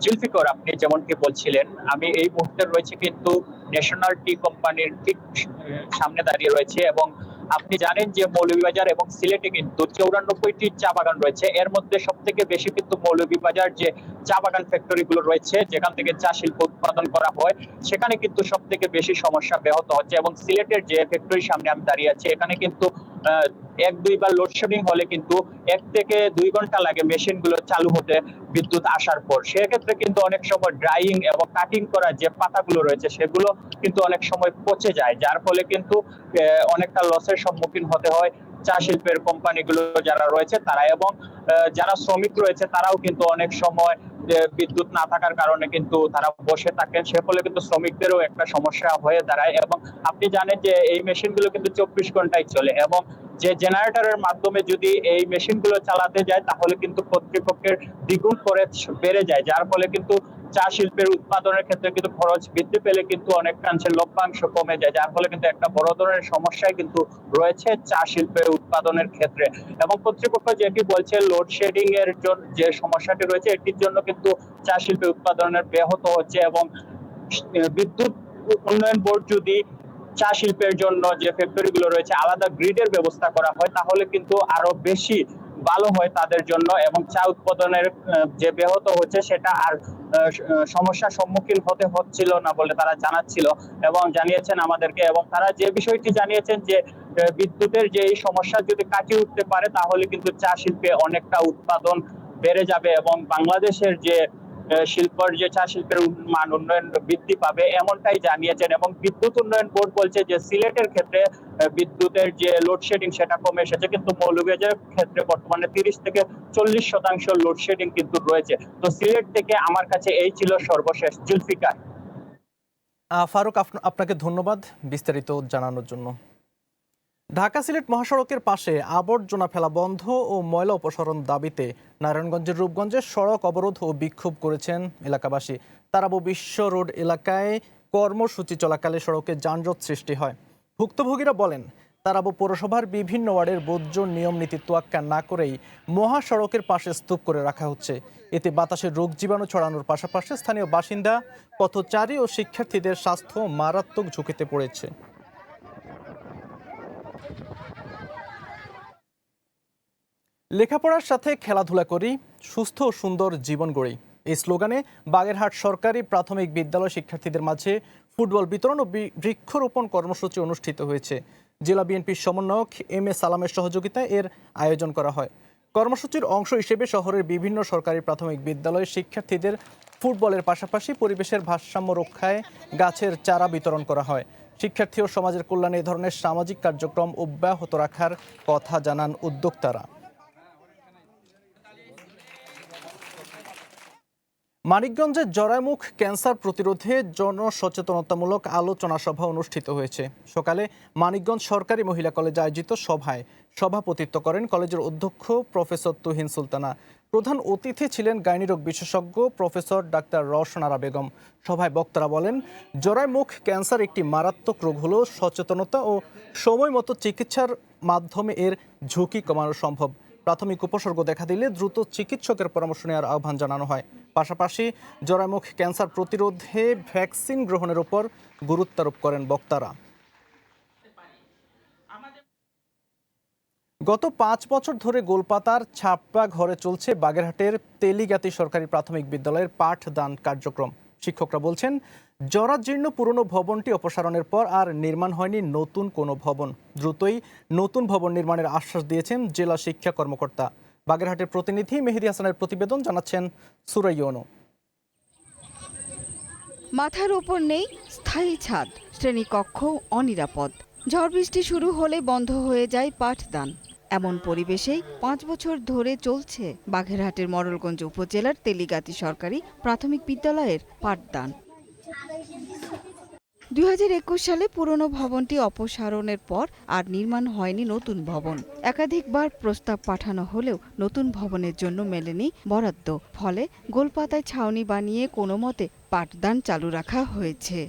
জুলফিকর, আপনি যেমনটি বলছিলেন, আমি এই মুহূর্তে রয়েছে কিন্তু ন্যাশনাল টি কোম্পানির ঠিক সামনে দাঁড়িয়ে রয়েছে এবং আপনি জানেন যে মৌলভীবাজার এবং সিলেটে কিন্তু 94টি চা বাগান রয়েছে। এর মধ্যে সব থেকে বেশি কিন্তু মৌলভীবাজার যে চা বাগান ফ্যাক্টরি গুলো রয়েছে, যেখান থেকে চা শিল্প উৎপাদন করা হয়, সেখানে কিন্তু সব থেকে বেশি সমস্যা ব্যাহত হচ্ছে। এবং সিলেটের যে ফ্যাক্টরির সামনে আমি দাঁড়িয়ে আছি, এখানে কিন্তু 1-2 বার লোডশেডিং হলে কিন্তু 1 থেকে 2 ঘন্টা লাগে মেশিন গুলো চালু হতে বিদ্যুৎ আসার পর। সেক্ষেত্রে কিন্তু অনেক সময় ড্রাইং এবং কাটিং করা যে পাতাগুলো রয়েছে সেগুলো কিন্তু অনেক সময় পচে যায়, যার ফলে কিন্তু অনেকটা লসের সম্মুখীন হতে হয় চা শিল্পের কোম্পানিগুলো যারা রয়েছে তারা। এবং যারা শ্রমিক রয়েছে তারাও কিন্তু অনেক সময় বিদ্যুৎ না থাকার কারণে কিন্তু তারা বসে থাকেন, সে ফলে কিন্তু শ্রমিকদেরও একটা সমস্যা হয়ে দাঁড়ায়। এবং আপনি জানেন যে এই মেশিনগুলো কিন্তু 24 ঘন্টায় চলে এবং যে জেনারেটরের মাধ্যমে যদি এই মেশিনগুলো চালাতে যায় তাহলে কিন্তু কর্তৃপক্ষের দ্বিগুণ করে বেড়ে যায়, যার ফলে কিন্তু চা শিল্পের উৎপাদনের ক্ষেত্রে কিন্তু খরচ বৃদ্ধি পেলে কিন্তু অনেকাংশে লভ্যাংশ কমে যায়, যার ফলে কিন্তু একটা বড় ধরনের সমস্যায় কিন্তু রয়েছে চা শিল্পের উৎপাদনের ক্ষেত্রে। এবং কর্তৃপক্ষ যেটি বলছে লোডশেডিং এর জন্য যে সমস্যাটি রয়েছে এটির জন্য কিন্তু চা শিল্পের উৎপাদনের ব্যাহত হচ্ছে। এবং বিদ্যুৎ উন্নয়ন বোর্ড যদি চা শিল্পের জন্য যে ফ্যাক্টরি গুলো রয়েছে আলাদা গ্রিডের ব্যবস্থা করা হয় তাহলে কিন্তু আরো বেশি ভালো হয় তাদের জন্য এবং চা উৎপাদনের যে ব্যাহত হচ্ছে সেটা আর সমস্যার সম্মুখীন হতে হচ্ছিল না বলে তারা জানাচ্ছিল এবং জানিয়েছেন আমাদেরকে। এবং তারা যে বিষয়টি জানিয়েছেন যে বিদ্যুতের যে এই সমস্যা যদি কাটিয়ে উঠতে পারে তাহলে কিন্তু চা শিল্পে অনেকটা উৎপাদন বেড়ে যাবে এবং বাংলাদেশের যে শিল্পের যে চা শিল্পের মান উন্নয়ন বৃদ্ধি পাবে এমনটাই জানিয়েছেন। এবং বিদ্যুৎ উন্নয়ন বোর্ড বলছে যে সিলেটের ক্ষেত্রে বিদ্যুতের যে লোডশেডিং সেটা কমে এসেছে, কিন্তু মৌলভীবাজারের ক্ষেত্রে বর্তমানে 30 থেকে 40% লোডশেডিং কিন্তু রয়েছে। তো সিলেট থেকে আমার কাছে এই ছিল সর্বশেষ। জুলফিকার। ফারুক, আপনাকে ধন্যবাদ বিস্তারিত জানানোর জন্য। ঢাকা সিলেট মহাসড়কের পাশে আবর্জনা ফেলা বন্ধ ও ময়লা অপসারণ দাবিতে নারায়ণগঞ্জের রূপগঞ্জে সড়ক অবরোধ ও বিক্ষোভ করেছেন এলাকাবাসী। তারাবো বিশ্ব রোড এলাকায় কর্মসূচি চলাকালে সড়কে যানজট সৃষ্টি হয়। ভুক্তভোগীরা বলেন, তারাবো পৌরসভার বিভিন্ন ওয়ার্ডের বর্জ্য নিয়ম নীতি তোয়াক্কা না করেই মহাসড়কের পাশে স্তূপ করে রাখা হচ্ছে। এতে বাতাসে রোগ জীবাণু ছড়ানোর পাশাপাশি স্থানীয় বাসিন্দা, পথচারী ও শিক্ষার্থীদের স্বাস্থ্য মারাত্মক ঝুঁকিতে পড়েছে। লেখাপড়ার সাথে খেলাধুলা করি, সুস্থ ও সুন্দর জীবন গড়ি, এই স্লোগানে বাগেরহাট সরকারি প্রাথমিক বিদ্যালয় শিক্ষার্থীদের মাঝে ফুটবল বিতরণ ও বৃক্ষরোপণ কর্মসূচি অনুষ্ঠিত হয়েছে। জেলা বিএনপির সমন্বয়ক এম এ সালামের সহযোগিতায় এর আয়োজন করা হয়। কর্মসূচির অংশ হিসেবে শহরের বিভিন্ন সরকারি প্রাথমিক বিদ্যালয়ের শিক্ষার্থীদের ফুটবলের পাশাপাশি পরিবেশের ভারসাম্য রক্ষায় গাছের চারা বিতরণ করা হয়। শিক্ষার্থী ও সমাজের কল্যাণে এ ধরনের সামাজিক কার্যক্রম অব্যাহত রাখার কথা জানান উদ্যোক্তারা। মানিকগঞ্জে জরায়ুমুখ ক্যান্সার প্রতিরোধে জনসচেতনতামূলক আলোচনা সভা অনুষ্ঠিত হয়েছে। সকালে মানিকগঞ্জ সরকারি মহিলা কলেজে আয়োজিত সভায় সভাপতিত্ব করেন কলেজের অধ্যক্ষ প্রফেসর তুহিন সুলতানা। প্রধান অতিথি ছিলেন গাইনিরোগ বিশেষজ্ঞ প্রফেসর ডাক্তার রওশনারা বেগম। সভায় বক্তারা বলেন, জরায়ুমুখ ক্যান্সার একটি মারাত্মক রোগ হলেও সচেতনতা ও সময় মতো চিকিৎসার মাধ্যমে এর ঝুঁকি কমানো সম্ভব। প্রাথমিক উপসর্গ দেখা দিলে দ্রুত চিকিৎসকের পরামর্শ নেওয়ার আহ্বান জানানো হয়। পাশাপাশি জরায়ুমুখ ক্যান্সার প্রতিরোধে ভ্যাকসিন গ্রহণের উপর গুরুত্বারোপ করেন বক্তারা। গত ৫ বছর ধরে গোলপাতার ছাপড়া ঘরে চলছে বাগেরহাটের তেলিগাতি সরকারি প্রাথমিক বিদ্যালয়ের পাঠদান কার্যক্রম। শিক্ষকরা বলছেন, জরাজীর্ণ পুরনো ভবনটি অপসারণের পর আর নির্মাণ হয়নি নতুন কোনো ভবন। দ্রুতই নতুন ভবন নির্মাণের আশ্বাস দিয়েছেন জেলা শিক্ষা কর্মকর্তা। বাগেরহাটের প্রতিনিধি মেহেদী হাসানের প্রতিবেদন, জানাচ্ছেন সুরাইয়নু। মাথার উপর নেই স্থায়ী ছাদ, শ্রেণীকক্ষ অনিরাপদ। ঝড় বৃষ্টি শুরু হলে বন্ধ হয়ে যায় পাঠদান। এমন পরিবেশেই ৫ বছর ধরে চলছে বাগেরহাটের মডেলগঞ্জ উপজেলার তেলিগাতি সরকারি প্রাথমিক বিদ্যালয়ের পাঠদান। ২০২১ সালে পুরনো ভবনটি অপসারণের পর আর নির্মাণ হয়নি নতুন ভবন। একাধিকবার প্রস্তাব পাঠানো হলেও নতুন ভবনের জন্য মেলেনি বরাদ্দ। ফলে গোলপাতায় ছাউনি বানিয়ে কোনো মতে পাঠদান চালু রাখা হয়েছে।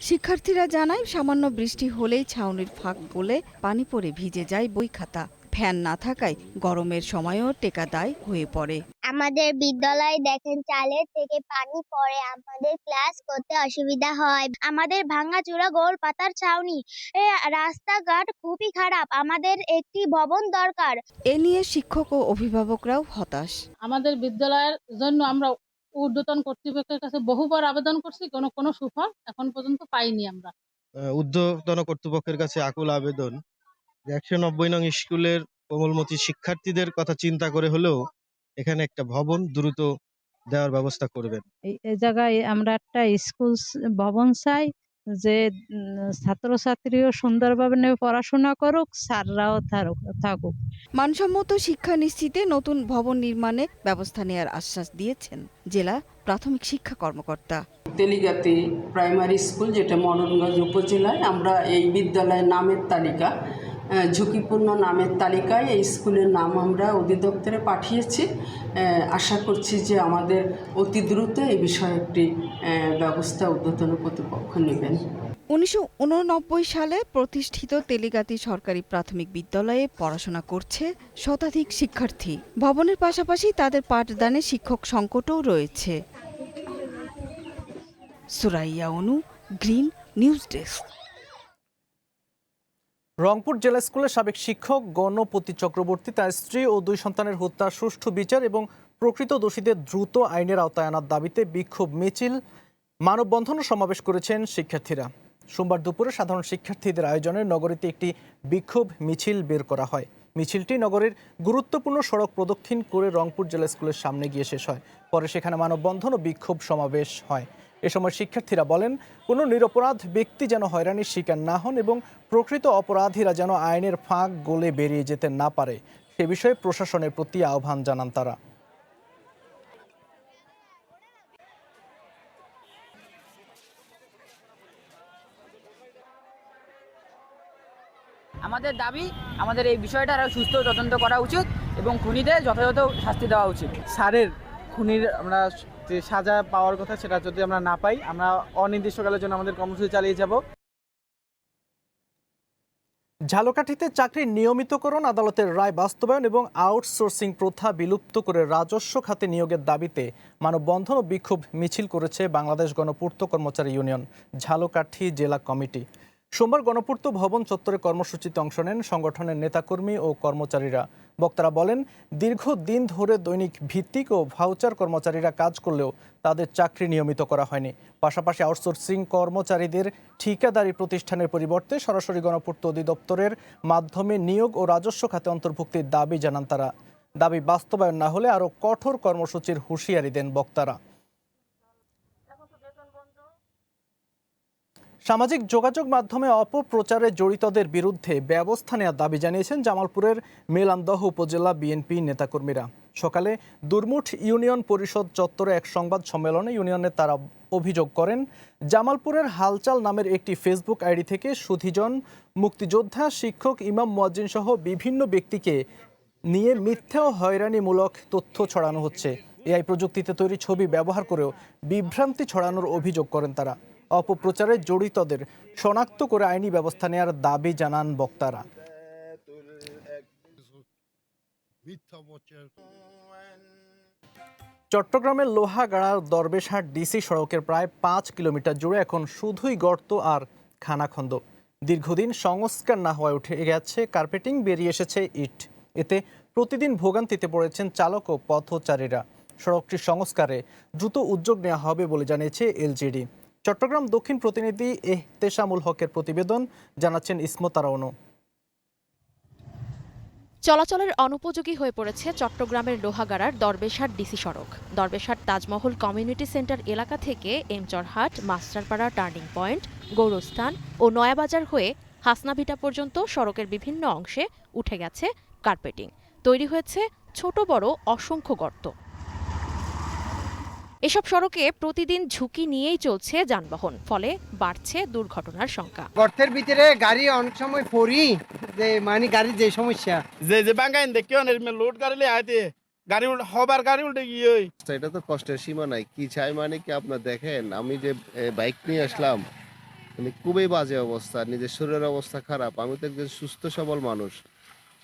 শিক্ষার্থীরা জানায়, সামান্য বৃষ্টি হলেই ছাউনির ফাঁক গলে পানি পড়ে ভিজে যায় বই খাতা। ফ্যান না থাকায় গরমের সময়ও টেকাদায় হয়ে পড়ে। আমাদের বিদ্যালয়ে দেখেন চালের থেকে পানি পড়ে, আমাদের ক্লাস করতে অসুবিধা হয়। আমাদের ভাঙাচোরা গোল পাতার ছাউনি, রাস্তাঘাট খুবই খারাপ। আমাদের একটি ভবন দরকার। এ নিয়ে শিক্ষক ও অভিভাবকরাও হতাশ। আমাদের বিদ্যালয়ের জন্য আমরা ঊর্ধ্বতন কর্তৃপক্ষের কাছে বহুবার আবেদন করছি, কোনো সুফল এখন পর্যন্ত পাইনি। আমরা ঊর্ধ্বতন কর্তৃপক্ষের কাছে আকুল আবেদন, ১৯০ নং স্কুলের কোমলমতি শিক্ষার্থীদের কথা চিন্তা করে হলেও এখানে একটা ভবন দ্রুত দেওয়ার ব্যবস্থা করবেন। এই জায়গায় আমরা একটা স্কুল ভবন চাই, যে ছাত্রছাত্রীও সুন্দরভাবে পড়াশোনা করুক, স্যাররাও থাকুক। মানসম্মত শিক্ষা নিশ্চিতে নতুন ভবন নির্মাণে ব্যবস্থা নেওয়ার আশ্বাস দিয়েছেন জেলা প্রাথমিক শিক্ষা কর্মকর্তা। তেলিগাতি প্রাইমারি স্কুল, যেটা মডেলগঞ্জ উপজেলায়, আমরা এই বিদ্যালয়ের নামের তালিকা, ঝুঁকিপূর্ণ নামের তালিকায় এই স্কুলের নাম আমরা অধিদপ্তরে পাঠিয়েছি। আশা করছি যে আমাদের অতি দ্রুত এই বিষয়ে একটি ব্যবস্থা ঊর্ধ্বতন কর্তৃপক্ষ নেবেন। ১৯৮৯ সালে প্রতিষ্ঠিত তেলিগাতি সরকারি প্রাথমিক বিদ্যালয়ে পড়াশোনা করছে শতাধিক শিক্ষার্থী। ভবনের পাশাপাশি তাদের পাঠদানে শিক্ষক সংকটও রয়েছে। সুরাইয়া অনু, গ্রিন নিউজ ডেস্ক। রংপুর জেলা স্কুলের সাবেক শিক্ষক গণপতি চক্রবর্তী তার স্ত্রী ও 2 সন্তানের হত্যার সুষ্ঠু বিচার এবং প্রকৃত দোষীদের দ্রুত আইনের আওতায় আনার দাবিতে বিক্ষোভ মিছিল, মানববন্ধন ও সমাবেশ করেছেন শিক্ষার্থীরা। সোমবার দুপুরে সাধারণ শিক্ষার্থীদের আয়োজনে নগরীতে একটি বিক্ষোভ মিছিল বের করা হয়। মিছিলটি নগরের গুরুত্বপূর্ণ সড়ক প্রদক্ষিণ করে রংপুর জেলা স্কুলের সামনে গিয়ে শেষ হয়। পরে সেখানে মানববন্ধন ও বিক্ষোভ সমাবেশ হয়। এ সময় শিক্ষার্থীরা বলেন, কোনো নিরপরাধ ব্যক্তি যেন হয়রানির শিকার না হন এবং প্রকৃত অপরাধীরা যেন আইনের ফাঁক গলে বেরিয়ে যেতে না পারে, সে বিষয়ে প্রশাসনের প্রতি আহ্বান জানান তারা। আমাদের দাবি, আমাদের এই বিষয়টা আরও সুস্থ তদন্ত করা উচিত এবং খুনিদের যথাযথ শাস্তি দেওয়া উচিত। স্যারের খুনির আমরা যে সাজা পাওয়ার কথা সেটা যদি আমরা না পাই, আমরা অনির্দিষ্টকালের জন্য আমাদের কর্মসূচি চালিয়ে যাব। ঝালকাঠিতে চাকরির নিয়মিতকরণ, আদালতের রায় বাস্তবায়ন এবং আউটসোর্সিং প্রথা বিলুপ্ত করে রাজস্ব খাতে নিয়োগের দাবিতে মানববন্ধন ও বিক্ষোভ মিছিল করেছে বাংলাদেশ গণপূর্ত কর্মচারী ইউনিয়ন ঝালকাঠি জেলা কমিটি। সোমবার গণপূর্ত ভবন চত্বরে কর্মসূচিতে অংশ নেন সংগঠনের নেতাকর্মী ও কর্মচারীরা। বক্তারা বলেন, দীর্ঘদিন ধরে দৈনিক ভিত্তিক ও ভাউচার কর্মচারীরা কাজ করলেও তাদের চাকরি নিয়মিত করা হয়নি। পাশাপাশি আউটসোর্সিং কর্মচারীদের ঠিকাদারি প্রতিষ্ঠানের পরিবর্তে সরাসরি গণপূর্ত অধিদপ্তরের মাধ্যমে নিয়োগ ও রাজস্ব খাতে অন্তর্ভুক্তির দাবি জানান তারা। দাবি বাস্তবায়ন না হলে আরও কঠোর কর্মসূচির হুঁশিয়ারি দেন বক্তারা। সামাজিক যোগাযোগ মাধ্যমে অপপ্রচারে জড়িতদের বিরুদ্ধে ব্যবস্থা নেওয়ার দাবি জানিয়েছেন জামালপুরের মেলান্দহ উপজেলা বিএনপি নেতাকর্মীরা। সকালে দুরমুঠ ইউনিয়ন পরিষদ চত্বরে এক সংবাদ সম্মেলনে ইউনিয়নের তারা অভিযোগ করেন, জামালপুরের হালচাল নামের একটি ফেসবুক আইডি থেকে সুধীজন, মুক্তিযোদ্ধা, শিক্ষক, ইমাম মুয়াজ্জিন সহ বিভিন্ন ব্যক্তিকে নিয়ে মিথ্যা ও হয়রানিমূলক তথ্য ছড়ানো হচ্ছে। এআই প্রযুক্তিতে তৈরি ছবি ব্যবহার করেও বিভ্রান্তি ছড়ানোর অভিযোগ করেন তারা। অপপ্রচারে জড়িতদের শনাক্ত করে আইনি ব্যবস্থা নেওয়ার দাবি জানান বক্তারা। চট্টগ্রামের লোহাগাড়ার দরবেশহাট ডিসি সড়কের প্রায় 5 কিলোমিটার জুড়ে এখন শুধুই গর্ত আর খানাখন্দ। দীর্ঘদিন সংস্কার না হওয়ায় উঠে গেছে কার্পেটিং, বেরিয়ে এসেছে ইট। এতে প্রতিদিন ভোগান্তিতে পড়েছেন চালক ও পথচারীরা। সড়কটির সংস্কারে দ্রুত উদ্যোগ নেওয়া হবে বলে জানিয়েছে এলজিডি। চট্টগ্রাম দক্ষিণ প্রতিনিধি এহতেশামুল হকের প্রতিবেদন, জানাচ্ছেন ইসমত আরাউনু। চলাচলের অনুপযোগী হয়ে পড়েছে চট্টগ্রামের লোহাগাড়ার দরবেশহাট ডিসি সড়ক। দরবেশহাট তাজমহল কমিউনিটি সেন্টার এলাকা থেকে এমচরহাট, মাস্টারপাড়া টার্নিং পয়েন্ট, গৌরস্থান ও নয়াবাজার হয়ে হাসনাভিটা পর্যন্ত সড়কের বিভিন্ন অংশে উঠে গেছে কার্পেটিং। তৈরি হয়েছে ছোট বড় অসংখ্য গর্ত। এসব সড়কে প্রতিদিন ঝুঁকি নিয়েই চলছে যানবাহন, ফলে বাড়ছে দুর্ঘটনার সংখ্যা। গর্তের ভিতরে গাড়ি অনেক সময় পড়ি, যে মানে গাড়ির যে সমস্যা যে বাঙ্গাইন দেখি লোড গাড়ি আইতে গাড়ি হবার গাড়ি উল্টে গিয়ে এটা তো কষ্টের সীমা নাই। কি চাই মানে কি, আপনার দেখেন আমি যে বাইক নিয়ে আসলাম, মানে খুবই বাজে অবস্থা, নিজের শরীরের অবস্থা খারাপ। আমি তো একজন সুস্থ সবল মানুষ।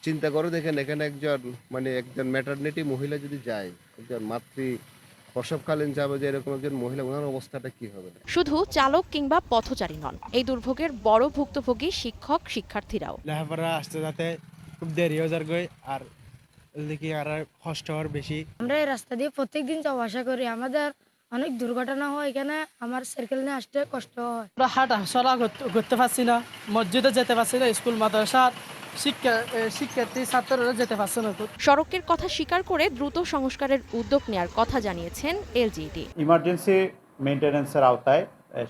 চিন্তা করে দেখেন, এখানে একজন ম্যাটারনিটি মহিলা যদি যায়, একজন মাতৃ প্রসবকালীন যাবে, যে এরকম একজন মহিলা, ওনার অবস্থাটা কি হবে? শুধু চালক কিংবা পথচারী নন, এই দুর্ভোগের বড় ভুক্তভোগী শিক্ষক, শিক্ষার্থীরাও। লেখাপড়া আসতে যাতে খুব দেরি হয়ে যার গই, আর এদিকে আর কষ্ট হওয়ার বেশি। আমরা এই রাস্তা দিয়ে প্রত্যেকদিন যাওয়া আসা করি, আমাদের অনেক দুর্ঘটনা হয়। এখানে আমার সাইকেল নিয়ে আসতে কষ্ট হয়। আমরা হাঁটা চলা করতে পারছি না, মসজিদে যেতে পারছি না, স্কুল মাদ্রাসা শিক্ষার্থী ছাত্ররা যেতে পারছে না। সড়কের কথা স্বীকার করে দ্রুত সংস্কারের উদ্যোগ নেওয়ার কথা জানিয়েছেন এলজিইডি। ইমার্জেন্সি মেইনটেনেন্সের আওতায়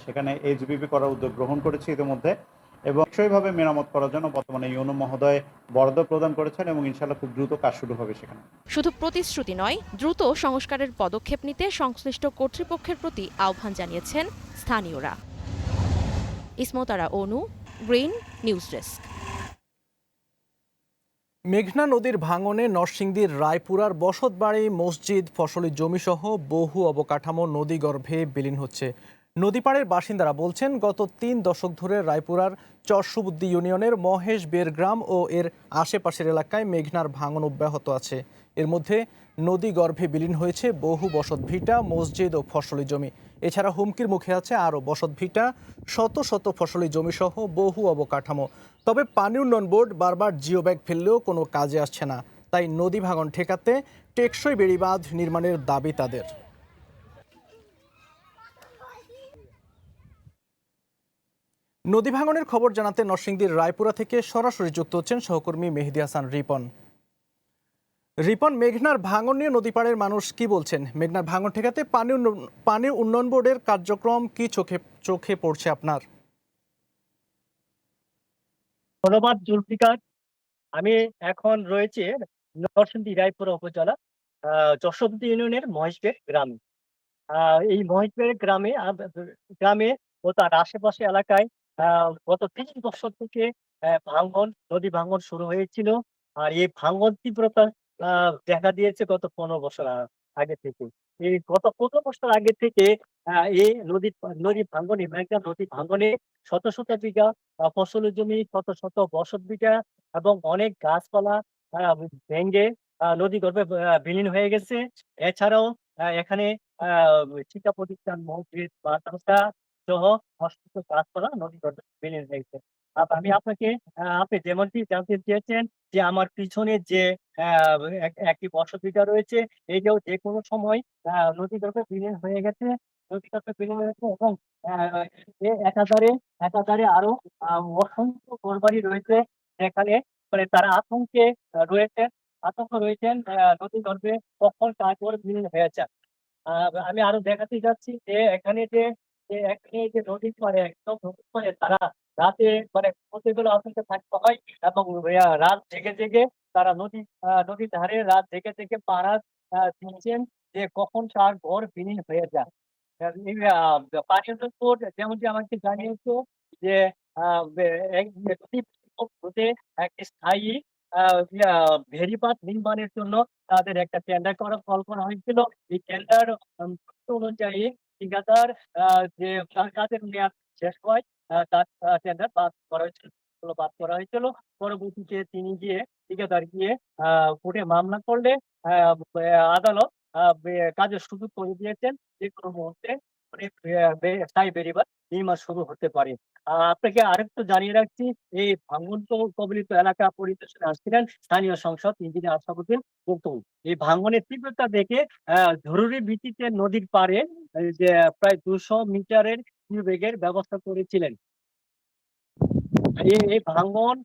সেখানে এইচবিপি করার উদ্যোগ গ্রহণ করেছে ইতিমধ্যে, এবং সেইভাবে মেরামত করার জন্য বর্তমানে ইউনো মহোদয় বরাদ্দ প্রদান করেছেন, এবং ইনশাআল্লাহ খুব দ্রুত কাজ শুরু হবে সেখানে। শুধু প্রতিশ্রুতি নয়, দ্রুত সংস্কারের পদক্ষেপ নিতে সংশ্লিষ্ট কর্তৃপক্ষের প্রতি আহ্বান জানিয়েছেন স্থানীয়রা। ইসমত আরাউনু, গ্রিন নিউজ ডেস্ক। মেঘনা নদীর ভাঙনে নরসিংদীর রায়পুরার বসতবাড়ি, মসজিদ, ফসলি জমিসহ বহু অবকাঠামো নদীগর্ভে বিলীন হচ্ছে। নদীপাড়ের বাসিন্দারা বলছেন, গত 3 দশক ধরে রায়পুরার চরসুবুদ্দি ইউনিয়নের মহেশ বের গ্রাম ও এর আশেপাশের এলাকায় মেঘনার ভাঙন অব্যাহত আছে। এর মধ্যে নদীগর্ভে বিলীন হয়েছে বহু বসতভিটা, মসজিদ ও ফসলি জমি। এছাড়া হুমকির মুখে আছে আরও বসতভিটা, শত শত ফসলি জমিসহ বহু অবকাঠামো। তবে পানি উন্নয়ন বোর্ড বারবার জিও ব্যাগ ফেললেও কোনো কাজে আসছে না। তাই নদী ভাঙন ঠেকাতে টেকসই বেড়িবাঁধ নির্মাণের দাবি তাদের। নদী ভাঙনের খবর জানাতে নরসিংদীর রায়পুরা থেকে সরাসরি যুক্ত হচ্ছেন সহকর্মী মেহেদী হাসান রিপন। রিপন, মেঘনার ভাঙন নিয়ে নদীপাড়ের মানুষ কি বলছেন? মেঘনার ভাঙন ঠেকাতে পানি উন্নয়ন বোর্ডের কার্যক্রম কি চোখে পড়ছে আপনার? ধন্যবাদ জুলফিকার। আমি এখন রয়েছে নরসিংদী রায়পুরা উপজেলা চরসুবুদ্দি ইউনিয়নের মহেশবের গ্রামে। এই মহেশবের গ্রামে ও তার আশেপাশে এলাকায় গত 3 বছর থেকে নদী ভাঙন শুরু হয়েছিল। আর এই ভাঙন তীব্রতা দেখা দিয়েছে গত 15 বছর আগে থেকে। এই গত 15 বছর আগে থেকে এই নদী ভাঙনে, মেঘনা নদী ভাঙনে শত শত বিঘা ফসলের জমি, শত শত বসত বিঘা এবং অনেক গাছপালা ভেঙে নদীগর্ভে বিলীন হয়ে গেছে। এছাড়াও এখানে শিক্ষা প্রতিষ্ঠান, মসজিদ, মাদ্রাসা সহ অসংখ্য গাছপালা নদী গর্ভে বিলীন হয়েছে। আমি আপনাকে আপনি যেমনটি জানতে চেয়েছেন যে আমার পিছনে যে একটি বসতিটা রয়েছে এটাও যে কোনো সময় নদী গর্ভে বিলীন হয়ে গেছে, নদী গর্ভে বিলীন হয়েছে এবং একাধারে আরো অসংখ্য ঘরবাড়ি রয়েছে যেখানে মানে তারা আতঙ্ক রয়েছেন নদী গর্ভে কখন কার ঘর বিলীন হয়ে যায়। আমি আরো দেখাতে যাচ্ছি যে এখানে যে নদীর পাড়ে একদম নদীর পাড়ে তারা রাতে মানে প্রতিগুলো আতঙ্কে থাকতে হয় এবং রাত জেগে জেগে তারা নদীর ধারে রাত জেগে জেগে পাড়া দিচ্ছেন যে কখন তার ঘর বিলীন হয়ে যায়। পানীয় জল যেমনটি আমাকে জানিয়েছে যে একটি স্থায়ী ভেরিপাত নির্মাণের জন্য তাদের একটা টেন্ডার কল করা হয়েছিল। এই টেন্ডার অনুযায়ী ঠিকাদার যে কাজের মেয়াদ শেষ হয় তার টেন্ডার বাদ করা হয়েছিল। পরবর্তীতে তিনি ঠিকাদার গিয়ে কোর্টে মামলা করলে আদালত কাজের সুযোগ করে দিয়েছেন যে কোনো মুহূর্তে স্থায়ী বেরিবার নির্মাণ শুরু হতে পারে। আপনাকে আরেকটু জানিয়ে রাখছি, এই ভাঙন কবলিত এলাকা পরিদর্শনে আসছিলেন স্থানীয় সংসদ ইঞ্জিনিয়ার আশরাফুদ্দিন বকুল। এই ভাঙনের তীব্রতা দেখে জরুরি ভিত্তিতে নদীর পাড়ে যে প্রায় 200 মিটারের টিউবেগের ব্যবস্থা করেছিলেন। এই ভাঙন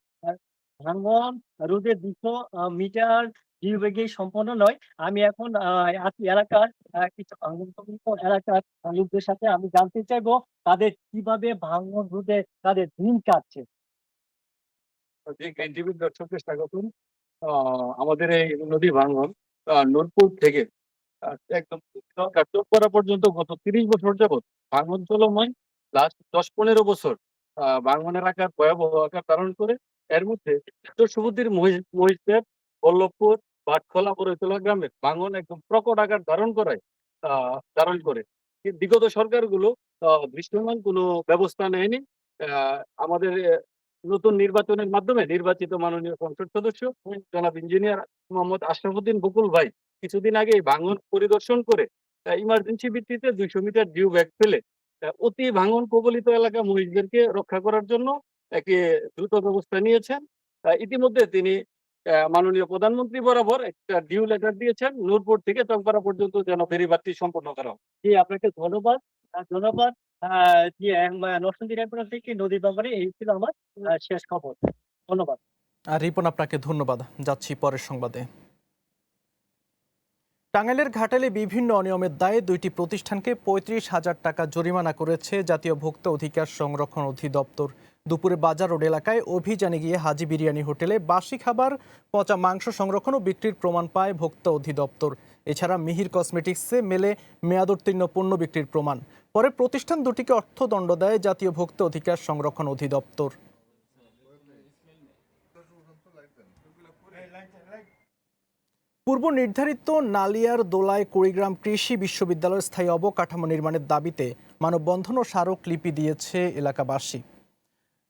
রোধে 200 মিটার টিউবেগে সম্পন্ন নয়। আমি এখন এলাকার কিছু ভাঙন কবলিত এলাকার লোকদের সাথে আমি জানতে চাইবো তাদের কিভাবে ভাঙন রোধে তাদের দিন কাটছে। দর্শকদের স্বাগতম। আমাদের এই নদী ভাঙন নূরপুর থেকে একদম চোখ করা পর্যন্ত গত 30 বছর যাবৎ ভাঙন চলমান। লাস্ট 10-15 বছর ভাঙনের আকার ভয়াবহ আকার ধারণ করে। এর মধ্যে সমুদ্রের মহিষদের বল্লভপুর ভাটখোলা বরৈতলা গ্রামে ভাঙন একদম প্রকট আকার ধারণ করে। বিগত সরকারগুলো দৃশ্যমান কোনো ব্যবস্থা নেয়নি। আমাদের নতুন নির্বাচনের মাধ্যমে নির্বাচিত মাননীয় সংসদ সদস্য জনাব ইঞ্জিনিয়ার মোহাম্মদ আশরাফুদ্দিন বকুল ভাই কিছুদিন আগে ভাঙন পরিদর্শন করে ইমার্জেন্সি ভিত্তিতে 200 মিটার ডিউ ব্যাগ ফেলে অতি ভাঙন কবলিত এলাকা মহিষদেরকে রক্ষা করার জন্য একটি দ্রুত ব্যবস্থা নিয়েছেন। ইতিমধ্যে তিনি মাননীয় প্রধানমন্ত্রী বরাবর একটা ডিউ লেটার দিয়েছেন নূরপুর থেকে টংপাড়া পর্যন্ত যেন ফেরিবাদটি সম্পন্ন করা হয়। জি, আপনাকে ধন্যবাদ। জি, নরসিংদী রেফারেন্স থেকে নদীর ব্যাপারে এই ছিল আমার শেষ খবর। ধন্যবাদ। আর রিপন আপনাকে ধন্যবাদ। যাচ্ছি পরের সংবাদে। টাঙ্গাইলের ঘাটালে বিভিন্ন অনিয়মের দায়ে 2টি প্রতিষ্ঠানকে 35,000 টাকা জরিমানা করেছে জাতীয় ভোক্তা অধিকার সংরক্ষণ অধিদপ্তর। দুপুরে বাজার রোড এলাকায় অভিযানে গিয়ে হাজি বিরিয়ানি হোটেলে বাসি খাবার, পচা মাংস সংরক্ষণ ও বিক্রির প্রমাণ পায় ভোক্তা অধিদপ্তর। এছাড়া মিহির কসমেটিক্সে মেলে মেয়াদোত্তীর্ণ পণ্য বিক্রির প্রমাণ। পরে প্রতিষ্ঠান দুটিকে অর্থদণ্ড দেয় জাতীয় ভোক্তা অধিকার সংরক্ষণ অধিদপ্তর। পূর্ব নির্ধারিত নালিয়ার দোলায় কুড়িগ্রাম কৃষি বিশ্ববিদ্যালয়ের স্থায়ী অবকাঠামো নির্মাণের দাবিতে মানববন্ধন ও স্মারকলিপি দিয়েছে এলাকাবাসী।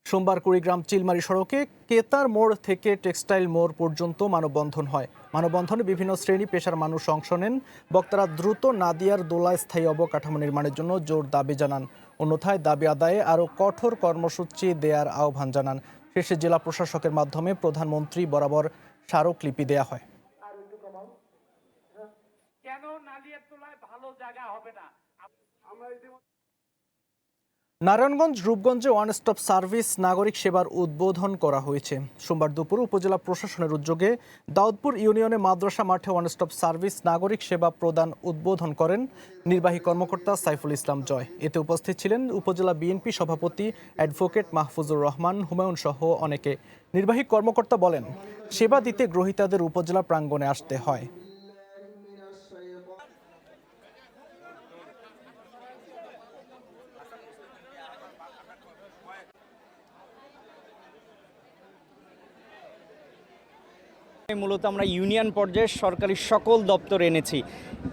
সোমবার কুড়িগ্রাম চিলমারি সড়কে কেতার মোড় থেকে টেক্সটাইল মোড় পর্যন্ত মানববন্ধন হয়। মানববন্ধনে বিভিন্ন শ্রেণী পেশার মানুষ অংশ নেন। বক্তারা দ্রুত নাদিয়ার দোলায় স্থায়ী অবকাঠামো নির্মাণের জন্য জোর দাবি জানান। অন্যথায় দাবি আদায়ে আরও কঠোর কর্মসূচি দেওয়ার আহ্বান জানান। শেষে জেলা প্রশাসকের মাধ্যমে প্রধানমন্ত্রী বরাবর স্মারকলিপি দেয়া হয়। নারায়ণগঞ্জ রূপগঞ্জে ওয়ান স্টপ সার্ভিস নাগরিক সেবার উদ্বোধন করা হয়েছে। সোমবার দুপুরে উপজেলা প্রশাসনের উদ্যোগে দাউদপুর ইউনিয়নে মাদ্রাসা মাঠে ওয়ান স্টপ সার্ভিস নাগরিক সেবা প্রদান উদ্বোধন করেন নির্বাহী কর্মকর্তা সাইফুল ইসলাম জয়। এতে উপস্থিত ছিলেন উপজেলা বিএনপি সভাপতি অ্যাডভোকেট মাহফুজুর রহমান, হুমায়ুন সহ অনেকে। নির্বাহী কর্মকর্তা বলেন, সেবা দিতে গ্রহীতাদের উপজেলা প্রাঙ্গণে আসতে হয়। মূলত আমরা ইউনিয়ন পর্যায়ে সরকারি সকল দপ্তর এনেছি।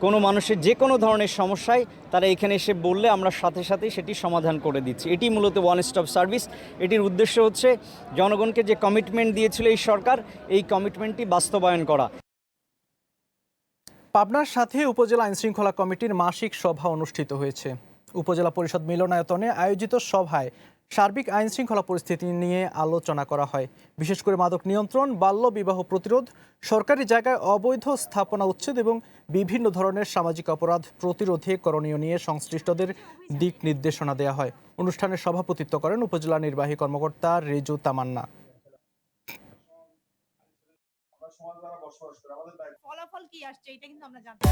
কোনো মানুষের যে কোনো ধরনের সমস্যায় তারা এখানে এসে বললে আমরা সাথে সাথে সেটি সমাধান করে দিচ্ছি। এটি মূলত ওয়ান স্টপ সার্ভিস। এটির উদ্দেশ্য হচ্ছে জনগণকে যে কমিটমেন্ট দিয়েছিল এই সরকার, এই কমিটমেন্টটি বাস্তবায়ন করা। পাবনার সাথে উপজেলা আইনশৃঙ্খলা কমিটির মাসিক সভা অনুষ্ঠিত হয়েছে। উপজেলা পরিষদ মিলনায়তনে আয়োজিত সভায় সার্বিক আইন শৃঙ্খলা পরিস্থিতি নিয়ে আলোচনা করা হয়। বিশেষ করে মাদক নিয়ন্ত্রণ, বাল্য বিবাহ প্রতিরোধ, সরকারি জায়গায় অবৈধ স্থাপনা উচ্ছেদ এবং বিভিন্ন ধরনের সামাজিক অপরাধ প্রতিরোধে করণীয় নিয়ে সংশ্লিষ্টদের দিক নির্দেশনা দেওয়া হয়। অনুষ্ঠানে সভাপতিত্ব করেন উপজেলা নির্বাহী কর্মকর্তা রেজু তামান্না। ফলাফল কি আসছে এটা কিন্তু আমরা জানতে